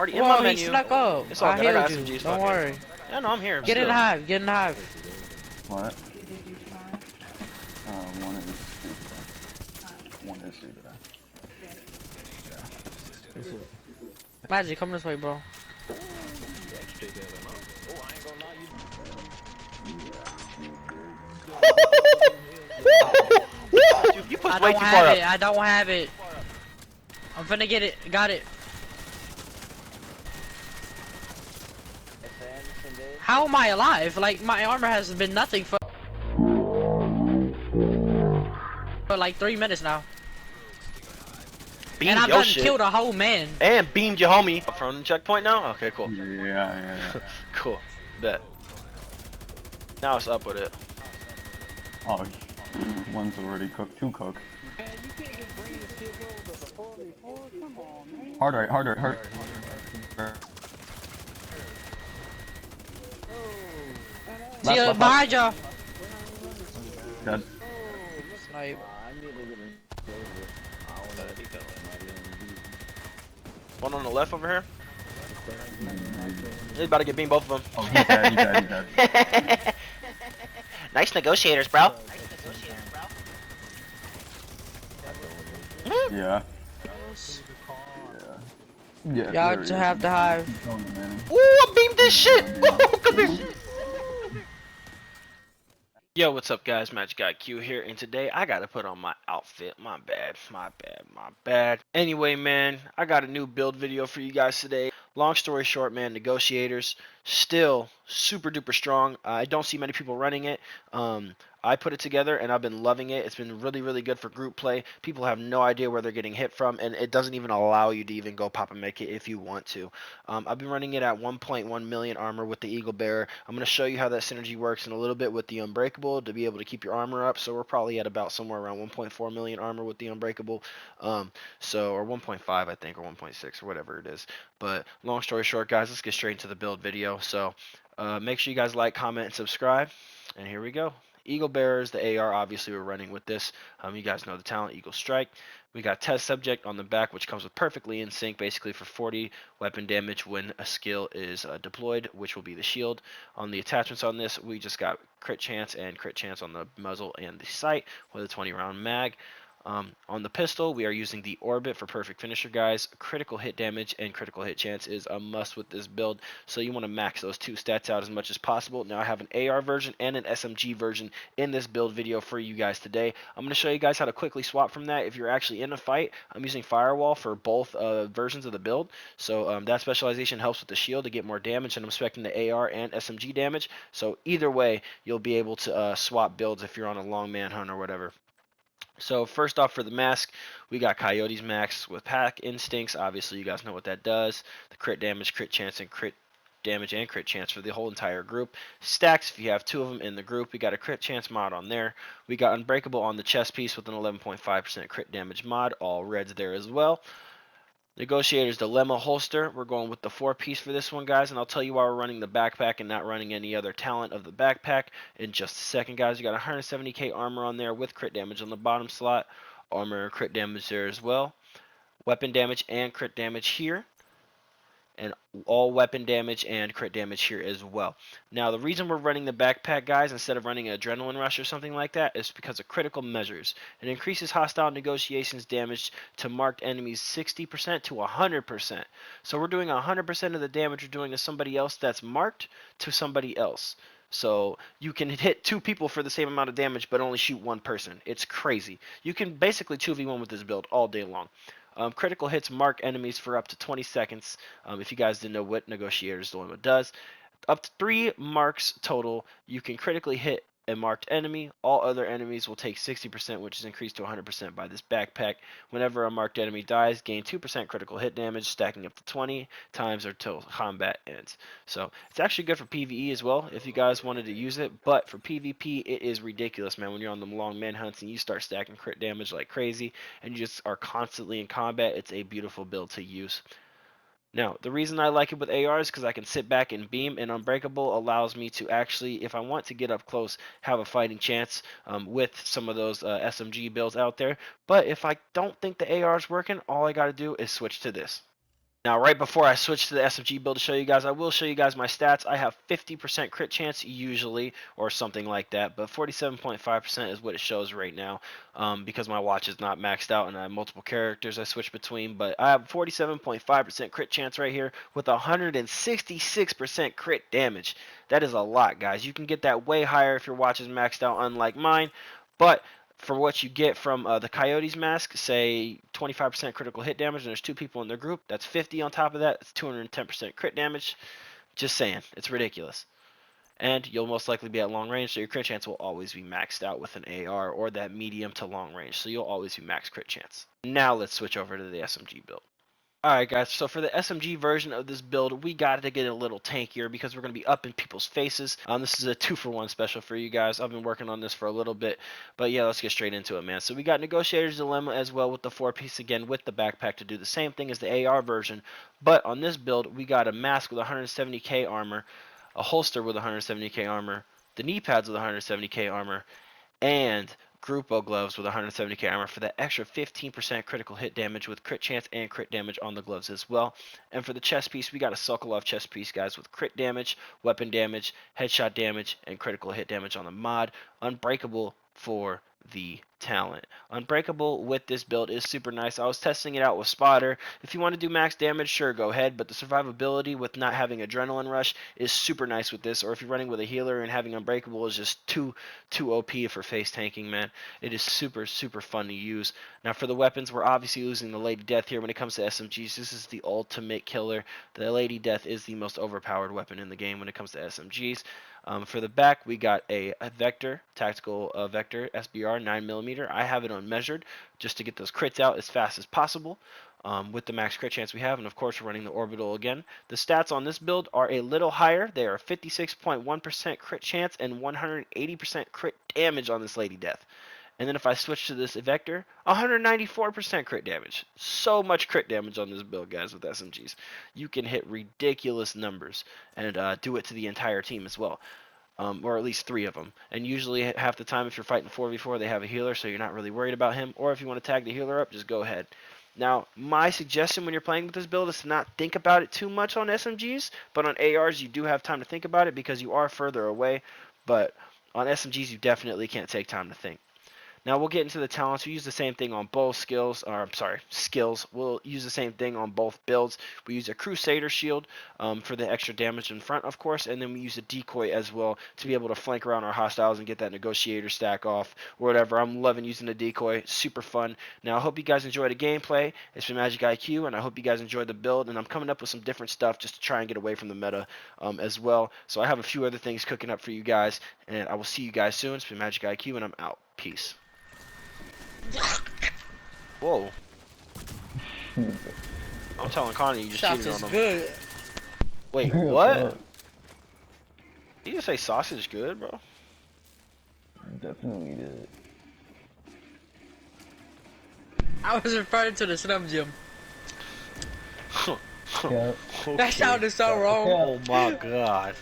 Already in my Whoa, he menu. snuck up. It's all I good. I got healed you. SMGs. Don't Fuck it. worry. Yeah, no, I'm here. Get in the Still. hive. Get in the hive. What? One is one is either. Magic, come this way, bro. Dude, you pushed I way don't too far have up. it. I don't have it. I'm finna get it. Got it. How am I alive? Like, my armor has been nothing for like 3 minutes now. Beamed And I've your done shit. killed a whole man. And beamed your homie. From the checkpoint now? Okay, cool. Yeah. Cool. Bet. Now it's up with it. Oh, one's already cooked. Two cooked. Hard right. See you behind y'all. Dead. Snipe. One on the left over here. He's about to get beamed, both of them. Oh, he's dead. Nice negotiators, bro. Yeah. Y'all just have to hive. Ooh, I beamed this shit. Come here. Yo, what's up, guys? MxgicIQ here, and today I gotta put on my outfit. My bad. Anyway, man, I got a new build video for you guys today. Long story short, man, Negotiators still super duper strong. I don't see many people running it. I put it together and I've been loving it. It's been really good for group play. People have no idea where they're getting hit from, and it doesn't even allow you to even go pop and make it if you want to. I've been running it at 1.1 million armor with the Eagle Bearer. I'm going to show you how that synergy works in a little bit with the Unbreakable to be able to keep your armor up. So we're probably at about somewhere around 1.4 million armor with the Unbreakable. Or 1.5 I think, or 1.6 or whatever it is. But long story short, guys, let's get straight into the build video. So make sure you guys like, comment, and subscribe. And here we go. Eagle Bearers, the AR, obviously we're running with this. You guys know the talent, Eagle Strike. We got Test Subject on the back, which comes with perfectly in sync, basically for 40 weapon damage when a skill is deployed, which will be the shield. On the attachments on this, we just got crit chance and crit chance on the muzzle and the sight with a 20-round mag. On the pistol, we are using the Orbit for perfect finisher, guys. Critical hit damage and critical hit chance is a must with this build, so you want to max those two stats out as much as possible. Now I have an AR version and an SMG version in this build video for you guys today. I'm going to show you guys how to quickly swap from that if you're actually in a fight. I'm using Firewall for both versions of the build, so that specialization helps with the shield to get more damage, and I'm expecting the AR and SMG damage, so either way you'll be able to swap builds if you're on a long manhunt or whatever. So first off, for the mask, we got Coyote's max with Pack Instincts. Obviously, you guys know what that does. The crit damage, crit chance, and crit damage and crit chance for the whole entire group. Stacks, if you have two of them in the group, we got a crit chance mod on there. We got Unbreakable on the chest piece with an 11.5% crit damage mod. All reds there as well. Negotiator's Dilemma holster. We're going with the 4-piece for this one, guys, and I'll tell you why we're running the backpack and not running any other talent of the backpack in just a second, guys. You got 170k armor on there with crit damage on the bottom slot. Armor and crit damage there as well. Weapon damage and crit damage here. And all weapon damage and crit damage here as well. Now, the reason we're running the backpack, guys, instead of running an adrenaline rush or something like that, is because of critical measures. It increases hostile negotiations damage to marked enemies 60% to 100%. So we're doing 100% of the damage we're doing to somebody else that's marked to somebody else. So you can hit two people for the same amount of damage but only shoot one person. It's crazy. You can basically 2v1 with this build all day long. Critical hits mark enemies for up to 20 seconds. If you guys didn't know what Negotiator's Dilemma does, up to 3 marks total, you can critically hit a marked enemy. All other enemies will take 60%, which is increased to 100% by this backpack. Whenever a marked enemy dies, gain 2% critical hit damage, stacking up to 20 times until combat ends. So it's actually good for PvE as well if you guys wanted to use it, but for PvP it is ridiculous, man. When you're on them long manhunts and you start stacking crit damage like crazy and you just are constantly in combat, it's a beautiful build to use. Now, the reason I like it with AR is because I can sit back and beam, and Unbreakable allows me to actually, if I want to get up close, have a fighting chance with some of those SMG builds out there. But if I don't think the AR is working, all I got to do is switch to this. Now, right before I switch to the SMG build to show you guys, I will show you guys my stats. I have 50% crit chance usually, or something like that, but 47.5% is what it shows right now, because my watch is not maxed out and I have multiple characters I switch between. But I have 47.5% crit chance right here with 166% crit damage. That is a lot, guys. You can get that way higher if your watch is maxed out, unlike mine, but for what you get from the Coyotes mask, say 25% critical hit damage, and there's 2 people in their group, that's 50 on top of that. It's 210% crit damage. Just saying, it's ridiculous. And you'll most likely be at long range, so your crit chance will always be maxed out with an AR or that medium to long range, so you'll always be max crit chance. Now let's switch over to the SMG build. Alright guys, so for the SMG version of this build, we got to get a little tankier because we're going to be up in people's faces. This is a 2-for-1 special for you guys. I've been working on this for a little bit, but yeah, let's get straight into it, man. So we got Negotiator's Dilemma as well with the 4-piece again with the backpack to do the same thing as the AR version, but on this build, we got a mask with 170k armor, a holster with 170k armor, the knee pads with 170k armor, and Grupo gloves with 170k armor for that extra 15% critical hit damage with crit chance and crit damage on the gloves as well. And for the chest piece, we got a Sokolov chest piece, guys, with crit damage, weapon damage, headshot damage, and critical hit damage on the mod. Unbreakable for the talent. Unbreakable with this build is super nice. I was testing it out with Spotter. If you want to do max damage, sure, go ahead, but the survivability with not having adrenaline rush is super nice with this, or if you're running with a healer and having Unbreakable is just too OP for face tanking, man. It is super fun to use. Now for the weapons, we're obviously using the Lady Death here. When it comes to SMGs, this is the ultimate killer. The Lady Death is the most overpowered weapon in the game when it comes to SMGs. For the back, we got a Vector, Tactical Vector SBR 9mm. I have it unmeasured just to get those crits out as fast as possible with the max crit chance we have. And of course, we're running the Orbital again. The stats on this build are a little higher. They are 56.1% crit chance and 180% crit damage on this Lady Death. And then if I switch to this Vector, 194% crit damage. So much crit damage on this build, guys, with SMGs. You can hit ridiculous numbers and do it to the entire team as well. Or at least 3 of them. And usually half the time if you're fighting 4v4, they have a healer, so you're not really worried about him. Or if you want to tag the healer up, just go ahead. Now, my suggestion when you're playing with this build is to not think about it too much on SMGs, but on ARs you do have time to think about it because you are further away. But on SMGs you definitely can't take time to think. Now we'll get into the talents. We use the same thing on both skills. We'll use the same thing on both builds. We use a Crusader shield for the extra damage in front, of course, and then we use a decoy as well to be able to flank around our hostiles and get that Negotiator stack off or whatever. I'm loving using the decoy. Super fun. Now I hope you guys enjoy the gameplay. It's from MxgicIQ, and I hope you guys enjoyed the build. And I'm coming up with some different stuff just to try and get away from the meta as well. So I have a few other things cooking up for you guys, and I will see you guys soon. It's been MxgicIQ, and I'm out. Peace. Whoa. I'm telling Connie you just cheated on him. Good. Wait, what? Did you just say sausage good, bro? Definitely did. I was referring to the Slum Gym. Yeah. That sounded so wrong. Oh my god.